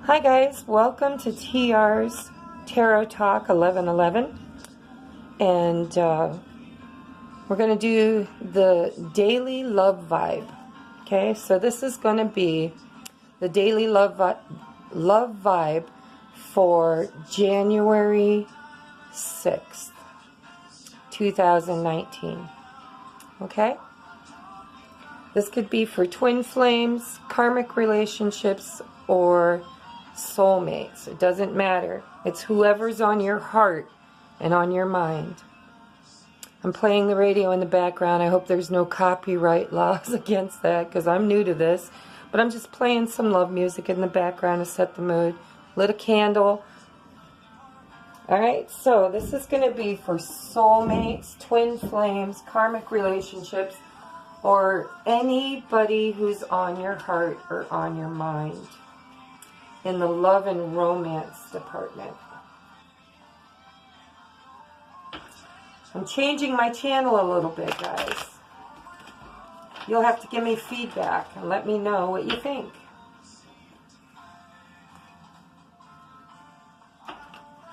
Hi guys, welcome to TR's Tarot Talk 1111, and we're going to do the daily love vibe. Okay, so this is going to be the daily love vibe for January 6th, 2019. Okay, this could be for twin flames, karmic relationships, or soulmates. It doesn't matter. It's whoever's on your heart and on your mind. I'm playing the radio in the background. I hope there's no copyright laws against that because I'm new to this. But I'm just playing some love music in the background to set the mood. Lit a candle. Alright, so this is going to be for soulmates, twin flames, karmic relationships, or anybody who's on your heart or on your mind in the love and romance department. I'm changing my channel a little bit, guys. You'll have to give me feedback and let me know what you think.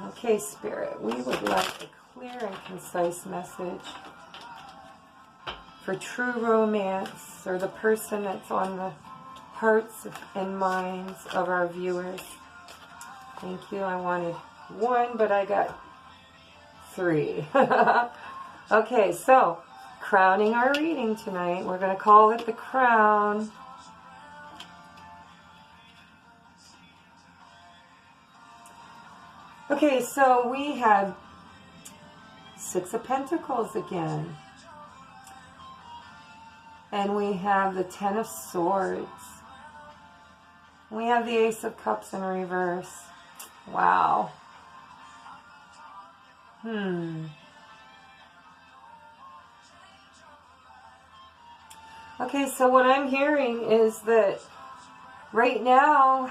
Okay, Spirit, we would like a clear and concise message for true romance, or the person that's on the hearts and minds of our viewers. Thank you. I wanted one, but I got three. Okay, so crowning our reading tonight. We're going to call it the crown. Okay, so we had Six of Pentacles again. And we have the Ten of Swords. We have the Ace of Cups in reverse. Wow. Okay, so what I'm hearing is that right now,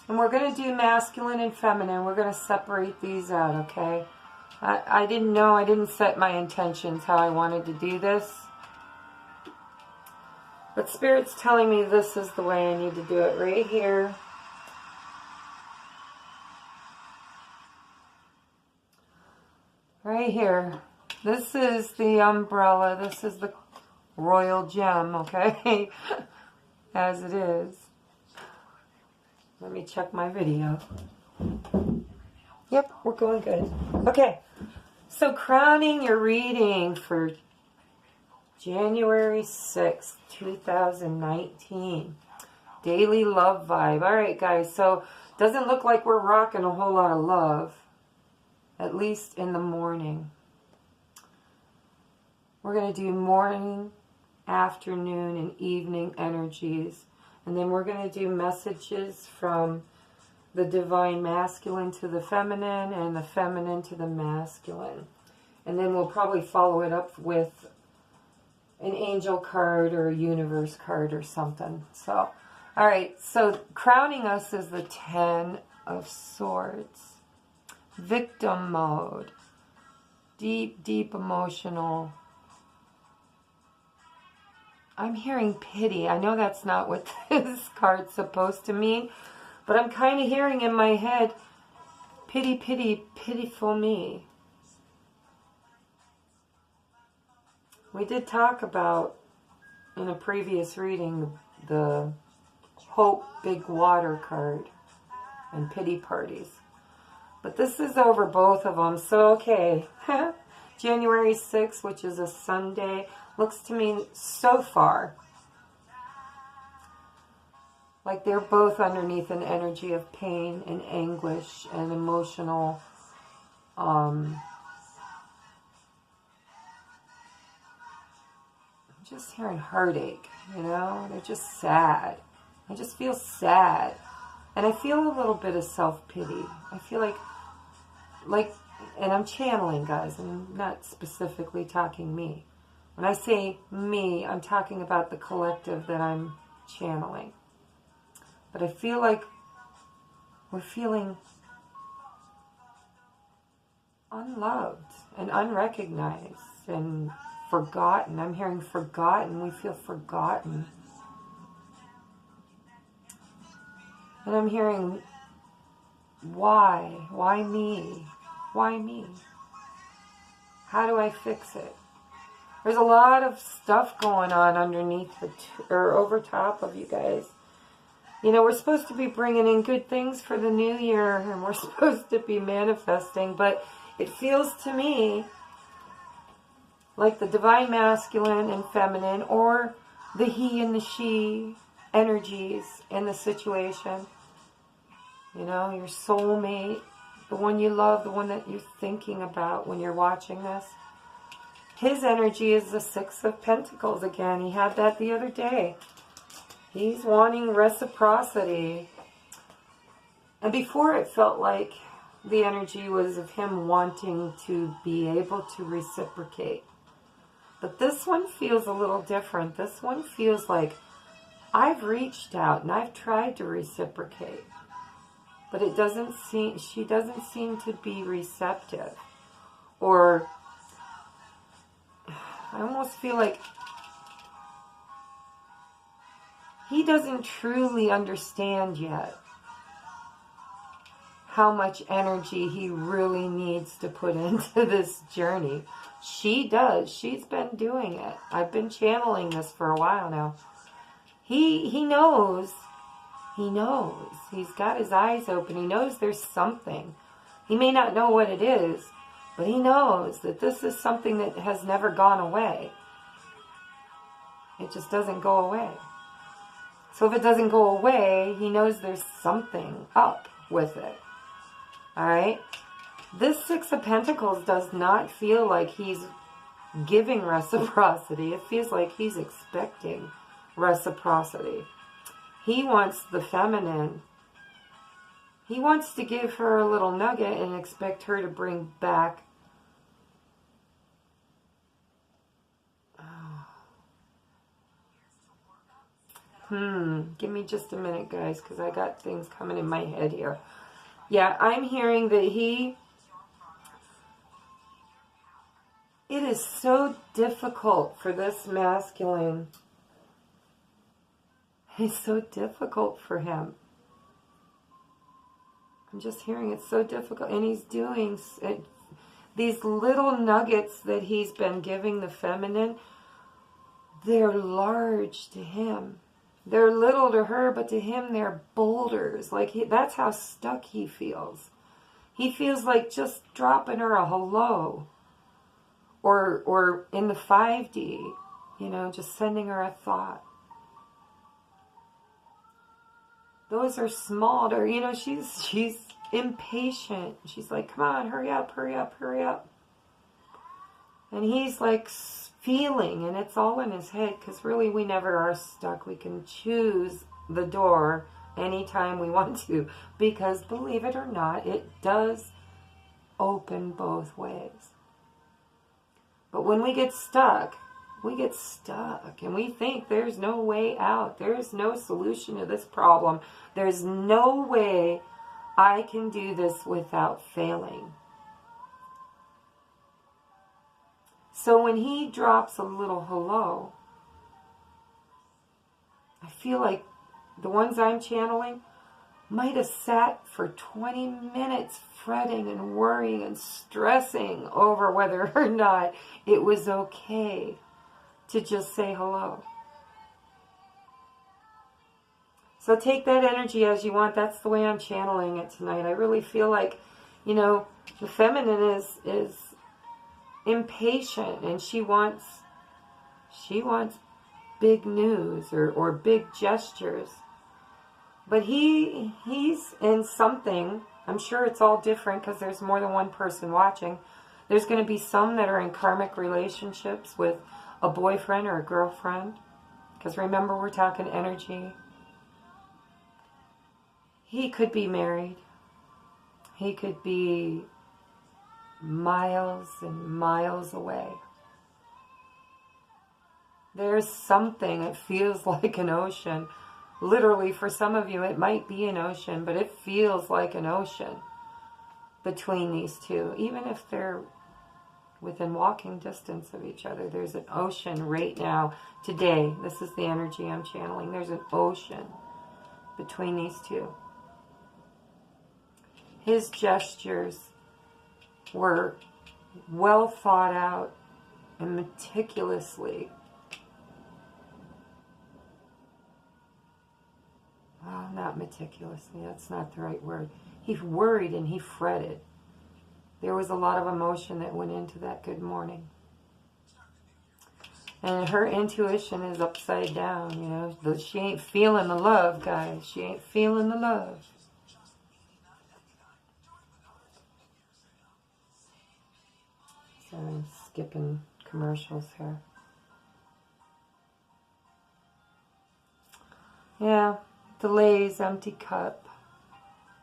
and we're going to do masculine and feminine. We're going to separate these out, okay? I didn't know. I didn't set my intentions how I wanted to do this. But Spirit's telling me this is the way I need to do it, right here. Right here. This is the umbrella. This is the royal gem, okay? As it is. Let me check my video. Yep, we're going good. Okay, so crowning your reading for January 6th, 2019. Daily love vibe. Alright, guys, so doesn't look like we're rocking a whole lot of love. At least in the morning. We're going to do morning, afternoon, and evening energies. And then we're going to do messages from the divine masculine to the feminine and the feminine to the masculine. And then we'll probably follow it up with an angel card or a universe card or something. So, alright, so crowning us is the Ten of Swords. Victim mode. Deep, deep emotional. I'm hearing pity. I know that's not what this card's supposed to mean, but I'm kind of hearing in my head, pity, pity, pitiful me. We did talk about, in a previous reading, the Hope Big Water card and pity parties. But this is over both of them, so okay. January 6th, which is a Sunday, looks to me so far like they're both underneath an energy of pain and anguish and emotional I'm just hearing heartache, you know? They're just sad. I just feel sad. And I feel a little bit of self-pity. I feel like, and I'm channeling, guys. I'm not specifically talking me. When I say me, I'm talking about the collective that I'm channeling. But I feel like we're feeling unloved and unrecognized and forgotten. I'm hearing forgotten. We feel forgotten. And I'm hearing, why? Why me? Why me? How do I fix it? There's a lot of stuff going on underneath or over top of you guys. You know, we're supposed to be bringing in good things for the new year, and we're supposed to be manifesting, but it feels to me like the divine masculine and feminine, or the he and the she energies in the situation. You know, your soulmate, the one you love, the one that you're thinking about when you're watching this. His energy is the Six of Pentacles again. He had that the other day. He's wanting reciprocity. And before it felt like the energy was of him wanting to be able to reciprocate. But this one feels a little different. This one feels like I've reached out and I've tried to reciprocate. But it doesn't seem, she doesn't seem to be receptive. Or I almost feel like he doesn't truly understand yet how much energy he really needs to put into this journey. She does. She's been doing it. I've been channeling this for a while now. He knows. He knows. He's got his eyes open. He knows there's something. He may not know what it is, but he knows that this is something that has never gone away. It just doesn't go away. So if it doesn't go away, he knows there's something up with it. Alright? This Six of Pentacles does not feel like he's giving reciprocity. It feels like he's expecting reciprocity. He wants the feminine. He wants to give her a little nugget and expect her to bring back. Give me just a minute, guys, because I got things coming in my head here. Yeah, I'm hearing that it is so difficult for this masculine. It's so difficult for him. I'm just hearing it's so difficult. And he's doing these little nuggets that he's been giving the feminine. They're large to him. They're little to her, but to him they're boulders. Like that's how stuck he feels. He feels like just dropping her a hello. Or in the 5D, you know, just sending her a thought. Those are small. Or, you know, she's impatient. She's like, come on, hurry up, hurry up, hurry up. And he's like feeling, and it's all in his head, because really we never are stuck. We can choose the door anytime we want to, because believe it or not, it does open both ways. But when we get stuck, and we think there's no way out. There's no solution to this problem. There's no way I can do this without failing. So when he drops a little hello, I feel like the ones I'm channeling might have sat for 20 minutes fretting and worrying and stressing over whether or not it was okay to just say hello. So take that energy as you want. That's the way I'm channeling it tonight. I really feel like, you know, the feminine is impatient, and she wants big news or big gestures. But he's in something. I'm sure it's all different because there's more than one person watching. There's going to be some that are in karmic relationships with a boyfriend or a girlfriend. Because remember, we're talking energy. He could be married. He could be miles and miles away. There's something, it feels like an ocean. Literally, for some of you, it might be an ocean, but it feels like an ocean between these two. Even if they're within walking distance of each other, there's an ocean right now, today. This is the energy I'm channeling. There's an ocean between these two. His gestures were well thought out and meticulously. Well, not meticulously, that's not the right word. He worried and he fretted. There was a lot of emotion that went into that good morning. And her intuition is upside down, you know. She ain't feeling the love, guys. She ain't feeling the love. So I'm skipping commercials here. Yeah, delays, empty cup.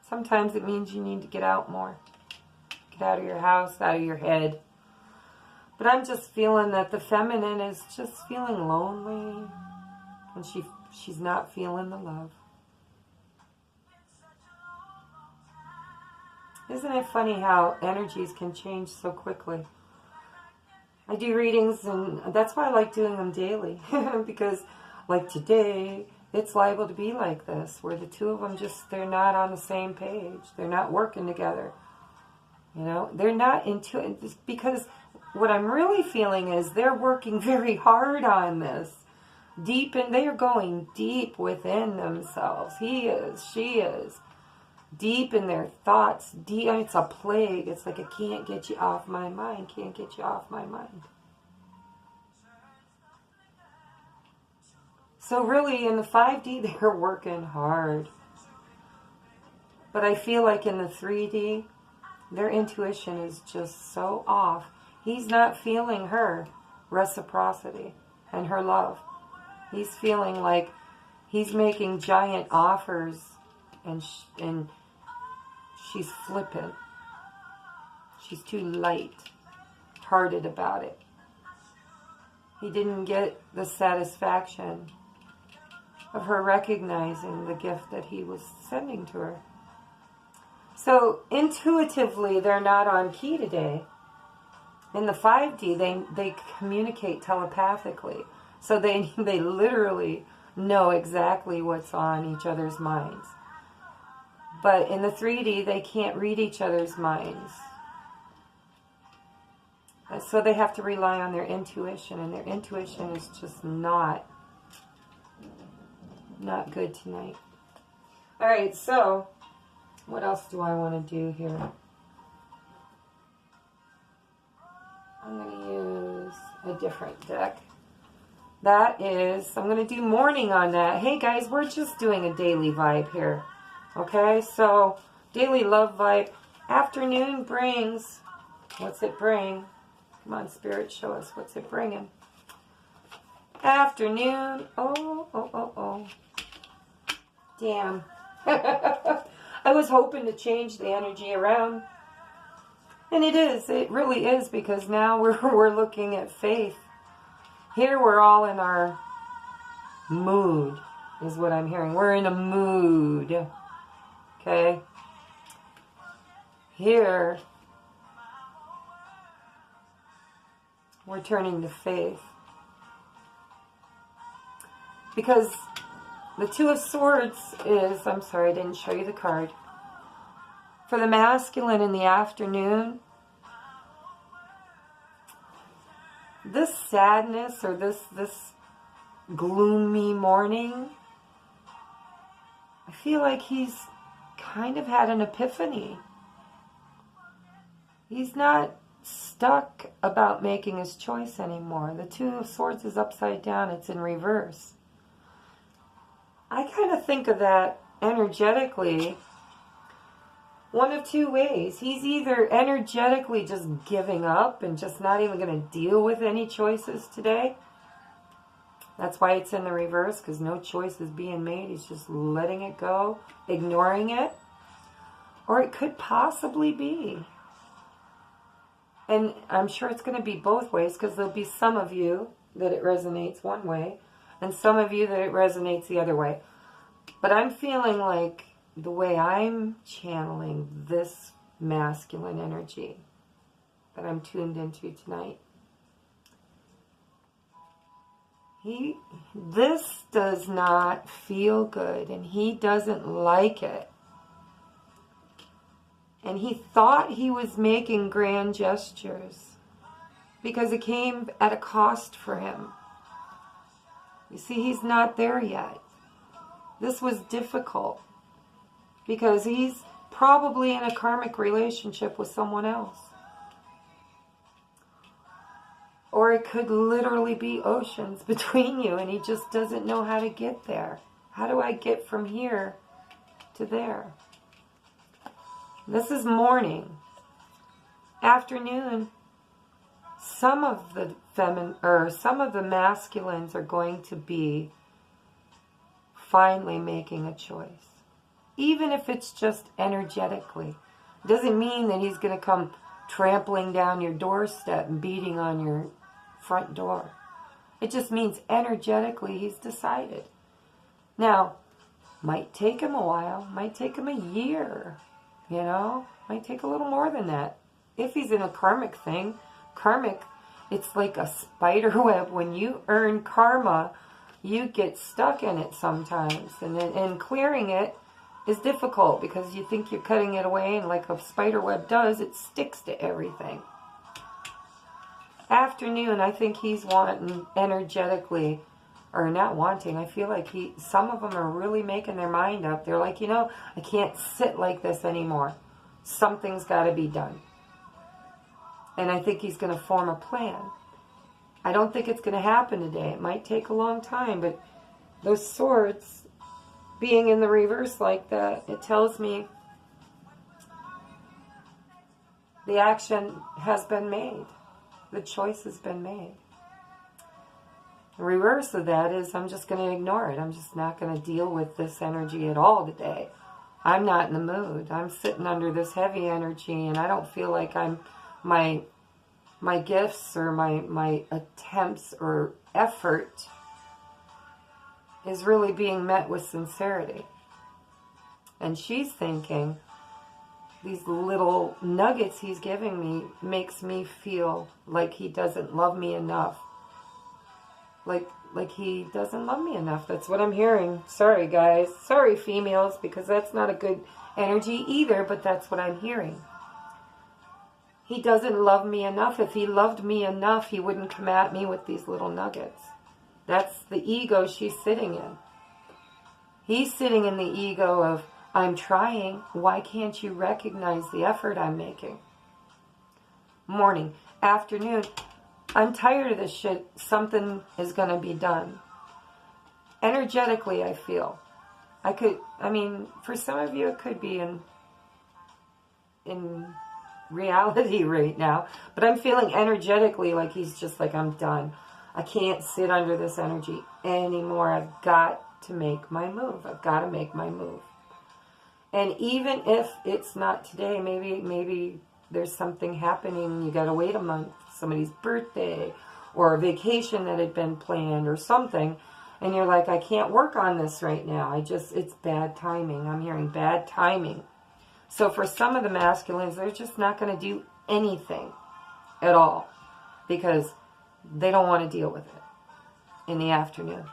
Sometimes it means you need to get out more. Get out of your house, out of your head. But I'm just feeling that the feminine is just feeling lonely. And she's not feeling the love. Isn't it funny how energies can change so quickly? I do readings, and that's why I like doing them daily. Because, like today, it's liable to be like this, where the two of them they're not on the same page. They're not working together. You know, they're not into it. Because what I'm really feeling is they're working very hard on this. Deep, and they are going deep within themselves. He is, she is. Deep in their thoughts. Deep, it's a plague. It's like, I can't get you off my mind. Can't get you off my mind. So really, in the 5D, they're working hard. But I feel like in the 3D, their intuition is just so off. He's not feeling her reciprocity and her love. He's feeling like he's making giant offers and she's flippant. She's too light-hearted about it. He didn't get the satisfaction of her recognizing the gift that he was sending to her. So intuitively, they're not on key today. In the 5D, they communicate telepathically. So they literally know exactly what's on each other's minds. But in the 3D, they can't read each other's minds. So they have to rely on their intuition, and their intuition is just not good tonight. All right, so what else do I want to do here? I'm going to use a different deck. That is, I'm going to do morning on that. Hey guys, we're just doing a daily vibe here. Okay, so daily love vibe. Afternoon brings, what's it bring? Come on, Spirit, show us what's it bringing. Afternoon, oh. Damn. I was hoping to change the energy around. And it really is, because now we're looking at faith. Here we're all in our mood, is what I'm hearing. We're in a mood. Okay? Here, we're turning to faith. Because the Two of Swords is, I'm sorry, I didn't show you the card. For the masculine in the afternoon, this sadness or this gloomy morning, I feel like he's kind of had an epiphany. He's not stuck about making his choice anymore. The Two of Swords is upside down. It's in reverse. I kind of think of that energetically one of two ways. He's either energetically just giving up and just not even going to deal with any choices today. That's why it's in the reverse, because no choice is being made. He's just letting it go, ignoring it. Or it could possibly be, and I'm sure it's going to be both ways, because there'll be some of you that it resonates one way, and some of you that it resonates the other way. But I'm feeling like the way I'm channeling this masculine energy that I'm tuned into tonight, this does not feel good, and he doesn't like it. And he thought he was making grand gestures because it came at a cost for him. You see, he's not there yet. This was difficult because he's probably in a karmic relationship with someone else. Or it could literally be oceans between you and he just doesn't know how to get there. How do I get from here to there? This is morning. Afternoon, some of the masculines are going to be finally making a choice. Even if it's just energetically. It doesn't mean that he's going to come trampling down your doorstep and beating on your front door. It just means energetically he's decided. Now, might take him a while, might take him a year, you know, might take a little more than that. If he's in a karmic thing, it's like a spider web. When you earn karma, you get stuck in it sometimes. And clearing it is difficult because you think you're cutting it away, and like a spider web does, it sticks to everything. Afternoon, I think he's wanting energetically, or not wanting, I feel like some of them are really making their mind up. They're like, you know, I can't sit like this anymore. Something's got to be done. And I think he's going to form a plan. I don't think it's going to happen today. It might take a long time, but those swords being in the reverse like that, it tells me the action has been made. The choice has been made. The reverse of that is I'm just going to ignore it. I'm just not going to deal with this energy at all today. I'm not in the mood. I'm sitting under this heavy energy, and I don't feel like my gifts or my attempts or effort is really being met with sincerity. And she's thinking, these little nuggets he's giving me makes me feel like he doesn't love me enough. Like he doesn't love me enough. That's what I'm hearing. Sorry, guys. Sorry, females, because that's not a good energy either, but that's what I'm hearing. He doesn't love me enough. If he loved me enough, he wouldn't come at me with these little nuggets. That's the ego she's sitting in. He's sitting in the ego of, I'm trying. Why can't you recognize the effort I'm making? Morning. Afternoon. I'm tired of this shit. Something is going to be done. Energetically, I feel. For some of you, it could be in reality right now. But I'm feeling energetically like he's just like, I'm done. I can't sit under this energy anymore. I've got to make my move. I've got to make my move. And even if it's not today, maybe there's something happening, you got to wait a month, somebody's birthday, or a vacation that had been planned, or something, and you're like, I can't work on this right now. It's bad timing. I'm hearing bad timing. So for some of the masculines, they're just not going to do anything at all because they don't want to deal with it in the afternoon.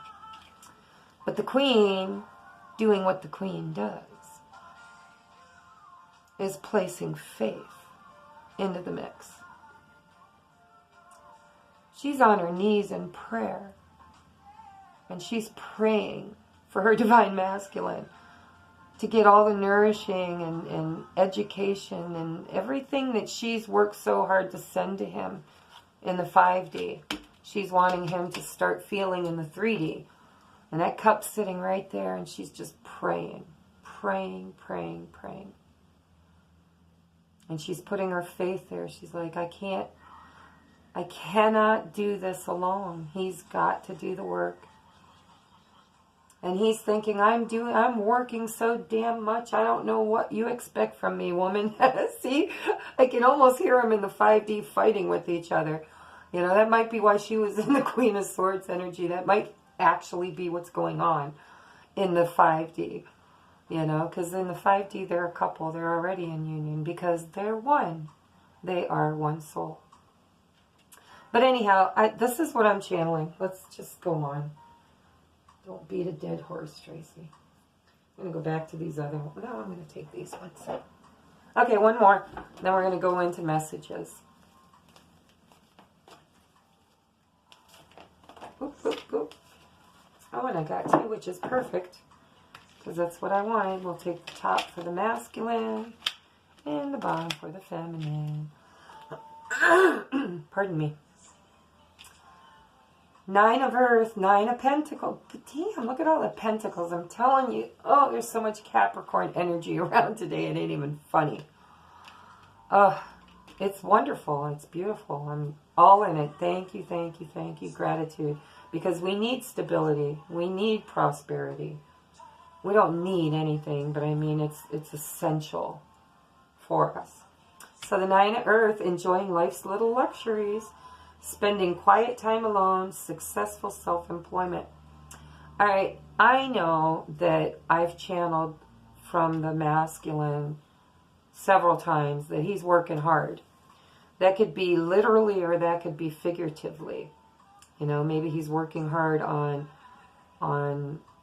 But the queen, doing what the queen does, is placing faith into the mix. She's on her knees in prayer, and she's praying for her divine masculine to get all the nourishing and education and everything that she's worked so hard to send to him in the 5D. She's wanting him to start feeling in the 3D. And that cup's sitting right there, and she's just praying, praying, praying, praying. And she's putting her faith there. She's like, I cannot do this alone. He's got to do the work. And he's thinking, I'm working so damn much, I don't know what you expect from me, woman. See, I can almost hear them in the 5D fighting with each other. You know, that might be why she was in the Queen of Swords energy. That might actually be what's going on in the 5D. You know, because in the 5D, they're a couple. They're already in union because they're one. They are one soul. But anyhow, this is what I'm channeling. Let's just go on. Don't beat a dead horse, Tracy. I'm going to go back to these other ones. No, I'm going to take these ones. Okay, one more. Then we're going to go into messages. Boop, boop, boop. Oh, and I got two, which is perfect. Because that's what I wanted. We'll take the top for the masculine and the bottom for the feminine. Pardon me. 9 of Earth, 9 of Pentacles. Damn, look at all the Pentacles. I'm telling you. Oh, there's so much Capricorn energy around today. It ain't even funny. Oh, it's wonderful. It's beautiful. I'm all in it. Thank you, thank you, thank you. Gratitude. Because we need stability. We need prosperity. We don't need anything, but I mean, it's essential for us. So the 9 of Earth, enjoying life's little luxuries, spending quiet time alone, successful self-employment. All right, I know that I've channeled from the masculine several times that he's working hard. That could be literally or that could be figuratively. You know, maybe he's working hard on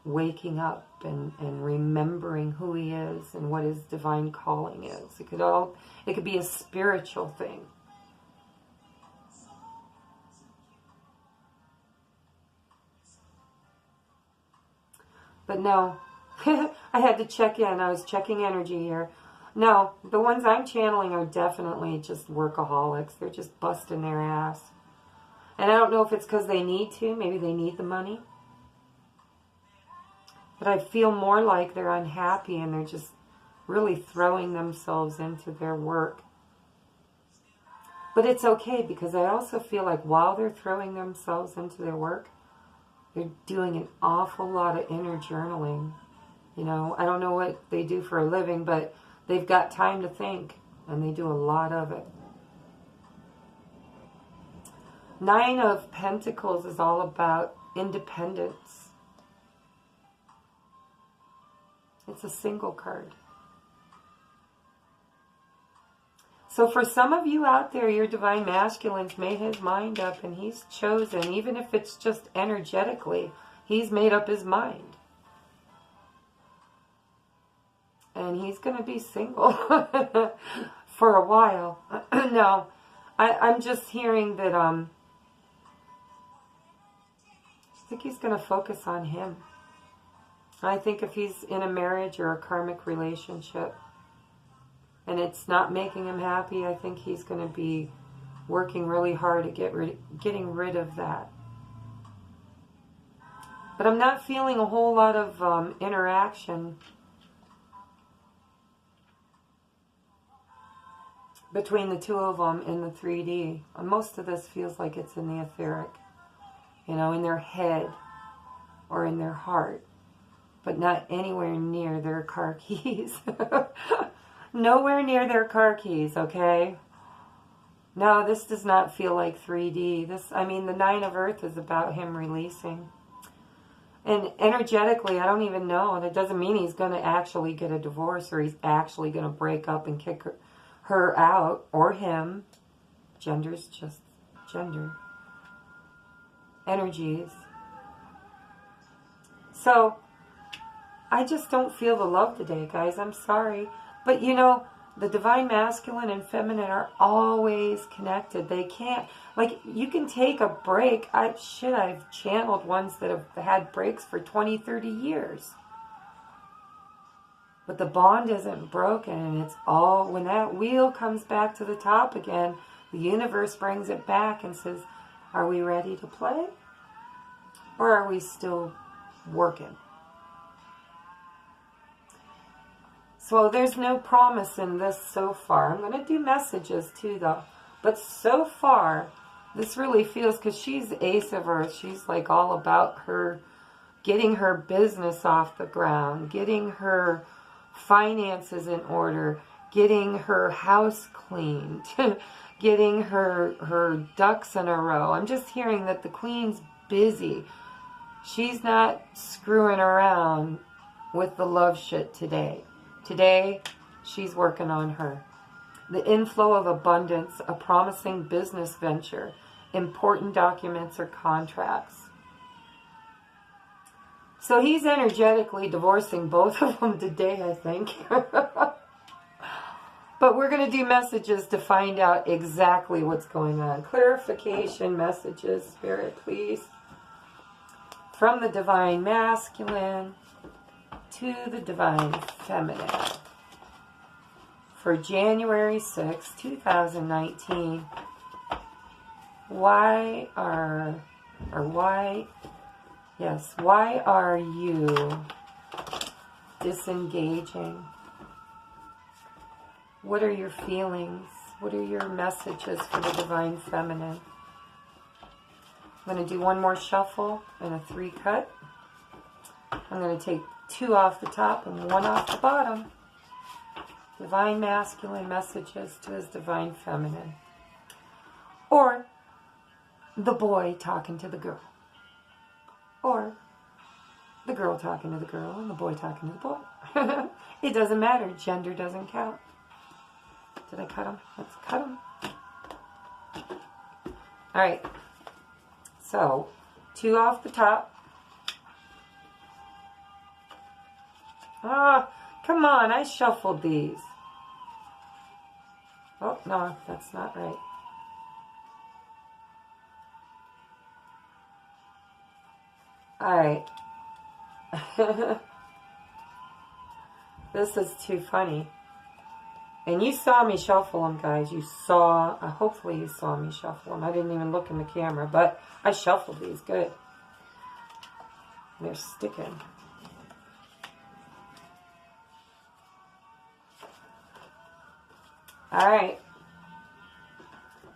waking up and remembering who he is and what his divine calling is. It could be a spiritual thing. But no, I had to check in. I was checking energy here. No, the ones I'm channeling are definitely just workaholics. They're just busting their ass. And I don't know if it's because they need to. Maybe they need the money. But I feel more like they're unhappy and they're just really throwing themselves into their work. But it's okay because I also feel like while they're throwing themselves into their work, they're doing an awful lot of inner journaling. You know, I don't know what they do for a living, but they've got time to think, and they do a lot of it. 9 of Pentacles is all about independence. It's a single card. So for some of you out there, your divine masculine's made his mind up and he's chosen, even if it's just energetically, he's made up his mind. And he's going to be single for a while. No, I'm just hearing that I think he's going to focus on him. I think if he's in a marriage or a karmic relationship, and it's not making him happy, I think he's going to be working really hard at getting rid of that. But I'm not feeling a whole lot of interaction between the two of them in the 3D. Most of this feels like it's in the etheric, you know, in their head or in their heart, but not anywhere near their car keys. Nowhere near their car keys, okay? No, this does not feel like 3D. I mean, the 9 of Earth is about him releasing. And energetically, I don't even know. And it doesn't mean he's going to actually get a divorce or he's actually going to break up and kick her out or him. Gender's just gender. Energies. So, I just don't feel the love today, guys. I'm sorry. But, you know, the divine masculine and feminine are always connected. They can't, like, you can take a break. I've channeled ones that have had breaks for 20, 30 years. But the bond isn't broken, and it's all, when that wheel comes back to the top again, the universe brings it back and says, are we ready to play? Or are we still working? So there's no promise in this so far. I'm going to do messages too, though. But so far, this really feels, because she's Ace of Earth. She's like all about her, getting her business off the ground, getting her finances in order, getting her house cleaned, getting her ducks in a row. I'm just hearing that the Queen's busy. She's not screwing around with the love shit today. Today, she's working on her. The inflow of abundance, a promising business venture, important documents or contracts. So he's energetically divorcing both of them today, I think. But But we're going to do messages to find out exactly what's going on. Clarification messages, Spirit, please. From the Divine Masculine to the Divine Feminine. For January 6, 2019, why are you disengaging? What are your feelings? What are your messages for the Divine Feminine? I'm going to do one more shuffle and a 3 cut. I'm going to take 2 off the top and 1 off the bottom. Divine Masculine messages to his Divine Feminine. Or the boy talking to the girl. Or the girl talking to the girl and the boy talking to the boy. It doesn't matter. Gender doesn't count. Did I cut them? Let's cut them. Alright. So, 2 off the top. Ah, come on. I shuffled these. Oh, no. That's not right. Alright. This is too funny. And you saw me shuffle them, guys. You saw, hopefully you saw me shuffle them. I didn't even look in the camera, but I shuffled these good. They're sticking. Alright.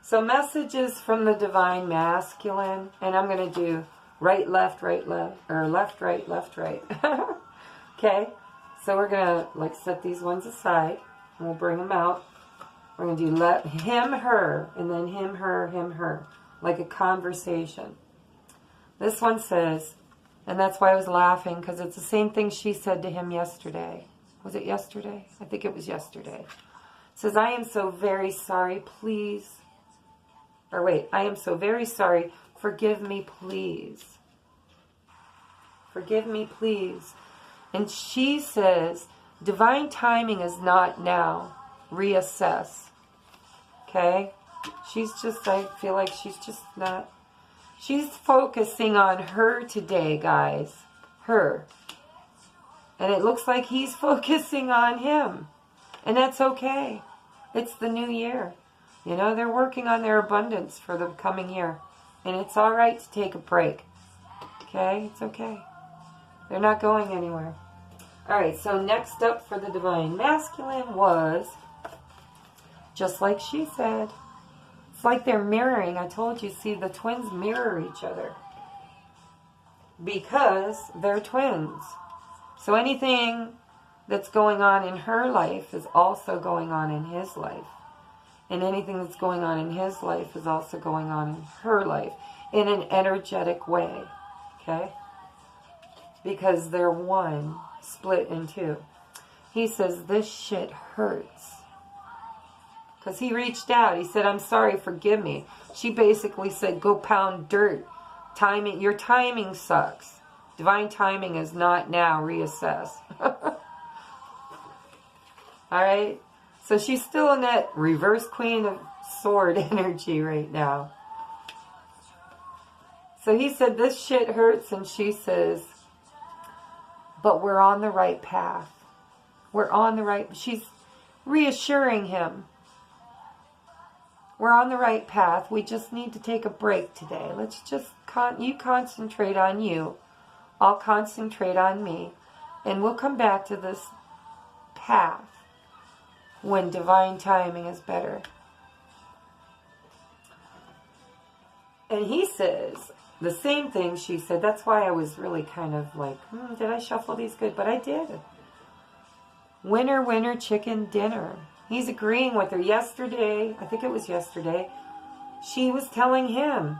So messages from the Divine Masculine. And I'm going to do right, left, or left, right, left, right. Okay. So we're going to set these ones aside. And we'll bring them out. We're going to do him, her, and then him, her. Like a conversation. This one says, and that's why I was laughing, because it's the same thing she said to him yesterday. Was it yesterday? I think it was yesterday. It says, I am so very sorry, please. Or wait, I am so very sorry. Forgive me, please. Forgive me, please. And she says, divine timing is not now. Reassess. Okay? She's just, I feel like she's just not. She's focusing on her today, guys. Her. And it looks like he's focusing on him. And that's okay. It's the new year. You know, they're working on their abundance for the coming year. And it's all right to take a break. Okay? It's okay. They're not going anywhere. Alright, so next up for the Divine Masculine was, just like she said, it's like they're mirroring. I told you, see, the twins mirror each other. Because they're twins. So anything that's going on in her life is also going on in his life. And anything that's going on in his life is also going on in her life. In an energetic way. Okay? Because they're one, split in two. He says, this shit hurts. Because he reached out. He said, I'm sorry, forgive me. She basically said, go pound dirt. Timing, your timing sucks. Divine timing is not now. Reassess. Alright? So she's still in that reverse Queen of Sword energy right now. So he said, this shit hurts. And she says, but we're on the right path. We're on the right... She's reassuring him. We're on the right path. We just need to take a break today. Let's just... you concentrate on you. I'll concentrate on me. And we'll come back to this path when divine timing is better. And he says the same thing she said. That's why I was really kind of like, did I shuffle these good? But I did. Winner, winner, chicken dinner. He's agreeing with her. Yesterday, I think it was yesterday, she was telling him.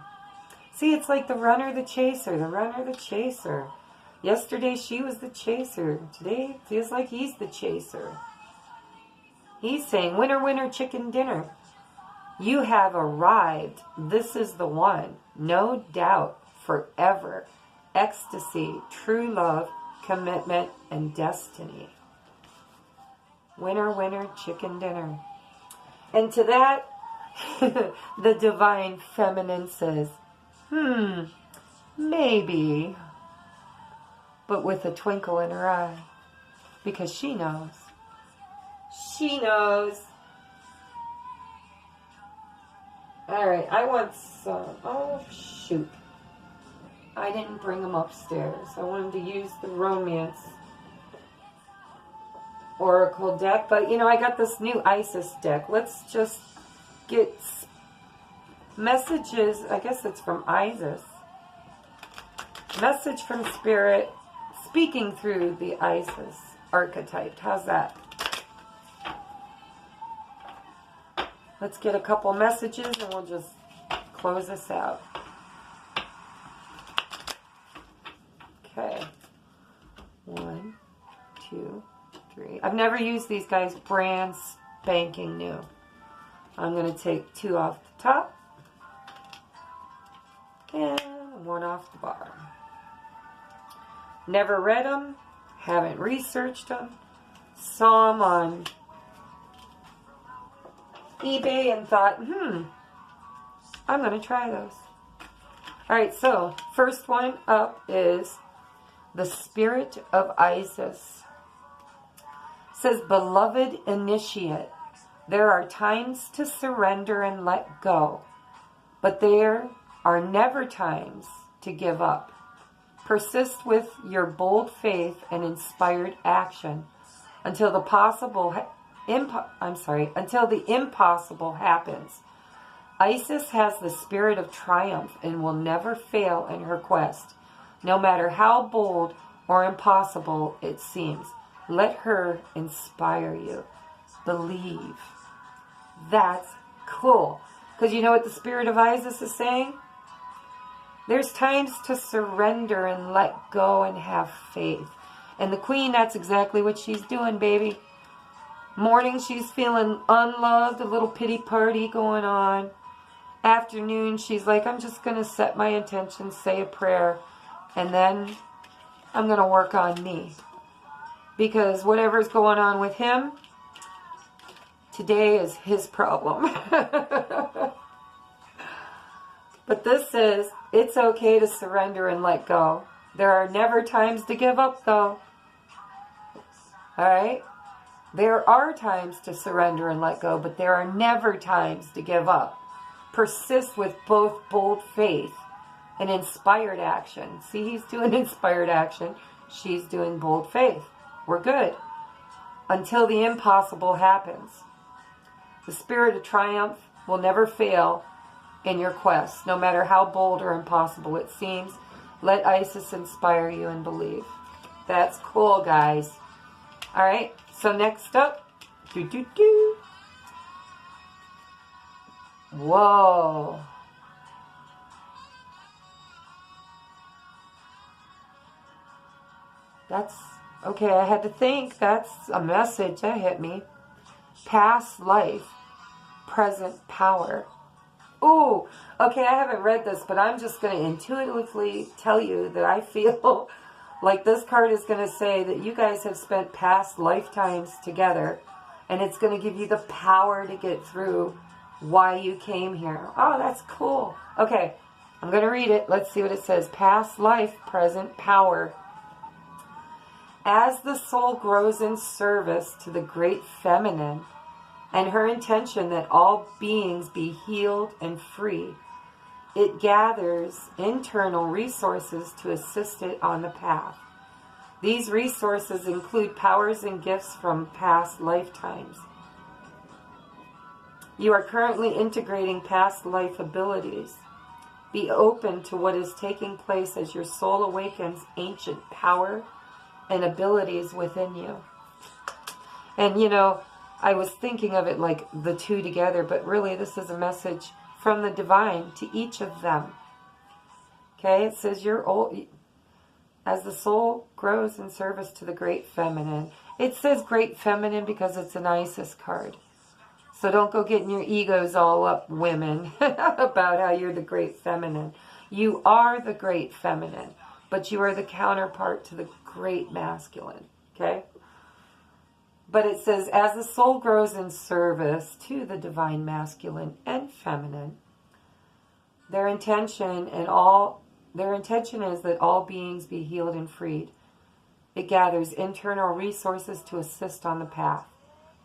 See, it's like the runner, the chaser. The runner, the chaser. Yesterday, she was the chaser. Today, it feels like he's the chaser. He's saying, winner, winner, chicken dinner. You have arrived. This is the one. No doubt. Forever. Ecstasy. True love. Commitment. And destiny. Winner, winner, chicken dinner. And to that, the divine feminine says, maybe, but with a twinkle in her eye, because she knows. She knows. All right, I want some. Oh, shoot. I didn't bring them upstairs. I wanted to use the romance oracle deck, but you know, I got this new Isis deck. Let's just get messages. I guess it's from Isis. Message from Spirit speaking through the Isis archetype. How's that? Let's get a couple messages and we'll just close this out. Okay. 1, 2, 3. I've never used these guys, brand spanking new. I'm going to take 2 off the top and 1 off the bottom. Never read them, haven't researched them, saw them on eBay and thought, I'm going to try those. Alright, so first one up is the Spirit of Isis. It says, beloved initiate, there are times to surrender and let go, but there are never times to give up. Persist with your bold faith and inspired action until the until the impossible happens. Isis has the spirit of triumph and will never fail in her quest, no matter how bold or impossible it seems. Let her inspire you. Believe. That's cool. Because you know what the spirit of Isis is saying? There's times to surrender and let go and have faith. And the Queen, that's exactly what she's doing, baby. Morning, she's feeling unloved, a little pity party going on. Afternoon, she's like, I'm just going to set my intention, say a prayer, and then I'm going to work on me. Because whatever's going on with him, today is his problem. But this says, it's okay to surrender and let go. There are never times to give up, though. Alright? There are times to surrender and let go, but there are never times to give up. Persist with both bold faith and inspired action. See, he's doing inspired action. She's doing bold faith. We're good. Until the impossible happens. The spirit of triumph will never fail in your quest, no matter how bold or impossible it seems. Let Isis inspire you and believe. That's cool, guys. Alright, so next up, Whoa. That's, okay, I had to think. That's a message that hit me. Past life, present power. Ooh, okay, I haven't read this, but I'm just going to intuitively tell you that I feel like this card is going to say that you guys have spent past lifetimes together, and it's going to give you the power to get through why you came here. Oh, that's cool. Okay, I'm going to read it. Let's see what it says. Past life, present power. As the soul grows in service to the great feminine, and her intention that all beings be healed and free, it gathers internal resources to assist it on the path. These resources include powers and gifts from past lifetimes. You are currently integrating past life abilities. Be open to what is taking place as your soul awakens ancient power and abilities within you. And you know, I was thinking of it like the two together, but really this is a message from the divine to each of them. Okay, it says you're old, as the soul grows in service to the great feminine. It says great feminine because it's an Isis card. So don't go getting your egos all up, women, about how you're the great feminine. You are the great feminine, but you are the counterpart to the great masculine. Okay? But it says, as the soul grows in service to the divine masculine and feminine, their intention is that all beings be healed and freed. It gathers internal resources to assist on the path.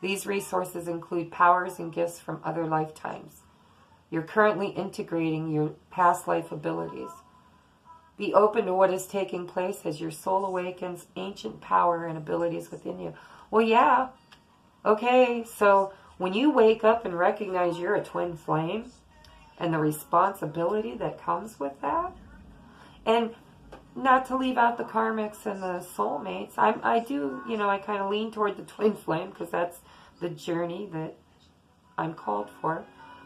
These resources include powers and gifts from other lifetimes. You're currently integrating your past life abilities. Be open to what is taking place as your soul awakens ancient power and abilities within you. Well, yeah. Okay, so when you wake up and recognize you're a twin flame and the responsibility that comes with that, and not to leave out the karmics and the soulmates, I do, I kind of lean toward the twin flame because that's the journey that I'm called for.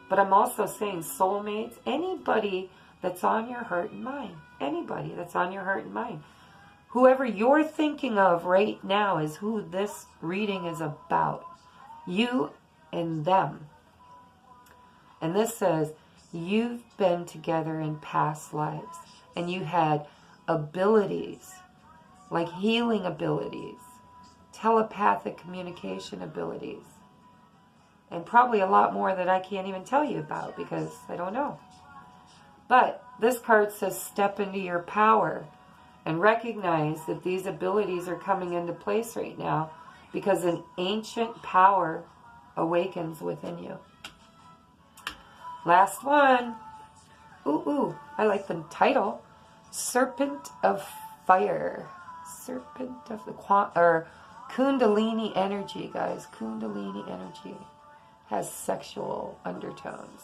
But I'm also saying soulmates, anybody that's on your heart and mind. Anybody that's on your heart and mind. Whoever you're thinking of right now is who this reading is about. You and them. And this says, you've been together in past lives. And you had abilities, like healing abilities, telepathic communication abilities. And probably a lot more that I can't even tell you about because I don't know. But this card says step into your power and recognize that these abilities are coming into place right now because an ancient power awakens within you. Last one. Ooh, I like the title. Serpent of Fire. Serpent of the Kundalini energy, guys. Kundalini energy has sexual undertones.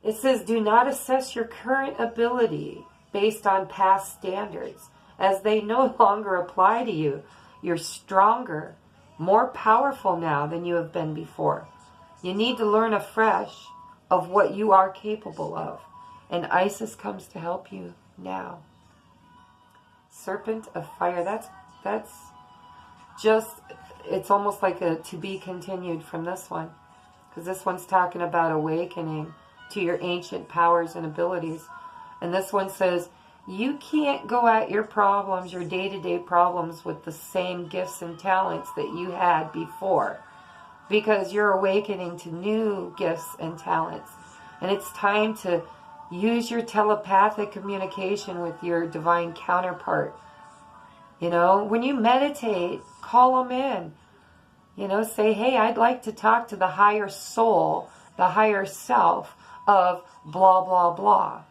It says, do not assess your current ability based on past standards, as they no longer apply to you. You're stronger, more powerful now than you have been before. You need to learn afresh of what you are capable of, and Isis comes to help you now. Serpent of Fire, that's just, it's almost like a to be continued from this one, because this one's talking about awakening to your ancient powers and abilities. And this one says, you can't go at your problems, your day-to-day problems, with the same gifts and talents that you had before, because you're awakening to new gifts and talents. And it's time to use your telepathic communication with your divine counterpart. When you meditate, call them in. Say, hey, I'd like to talk to the higher soul, the higher self of blah, blah, blah.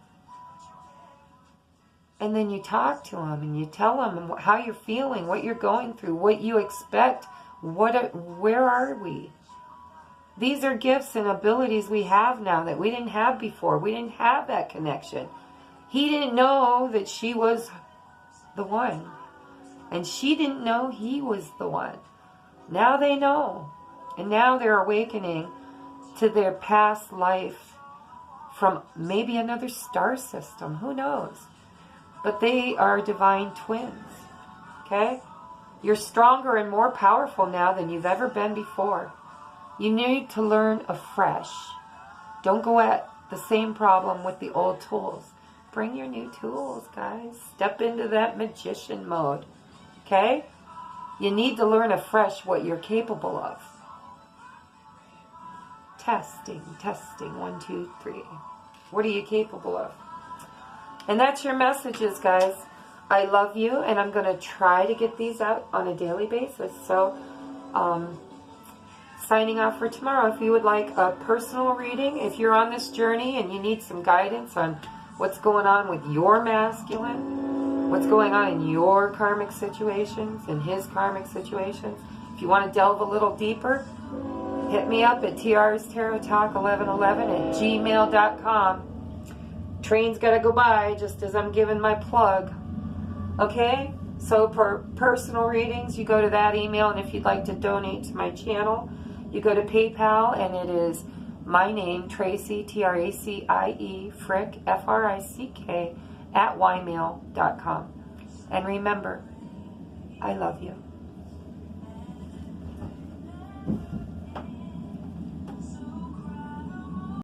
And then you talk to them and you tell them how you're feeling, what you're going through, what you expect, where are we? These are gifts and abilities we have now that we didn't have before. We didn't have that connection. He didn't know that she was the one. And she didn't know he was the one. Now they know. And now they're awakening to their past life from maybe another star system. Who knows? But they are divine twins. Okay? You're stronger and more powerful now than you've ever been before. You need to learn afresh. Don't go at the same problem with the old tools. Bring your new tools, guys. Step into that magician mode. Okay? You need to learn afresh what you're capable of. Testing. 1, 2, 3. What are you capable of? And that's your messages, guys. I love you, and I'm going to try to get these out on a daily basis. So, signing off for tomorrow. If you would like a personal reading, if you're on this journey and you need some guidance on what's going on with your masculine, what's going on in your karmic situations and his karmic situations, if you want to delve a little deeper, hit me up at sTarotTalk1111 at gmail.com. Train's got to go by just as I'm giving my plug. Okay? So for personal readings, you go to that email, and if you'd like to donate to my channel, you go to PayPal, and it is my name, Tracie, Tracie, Frick, Frick, at ymail.com. And remember, I love you.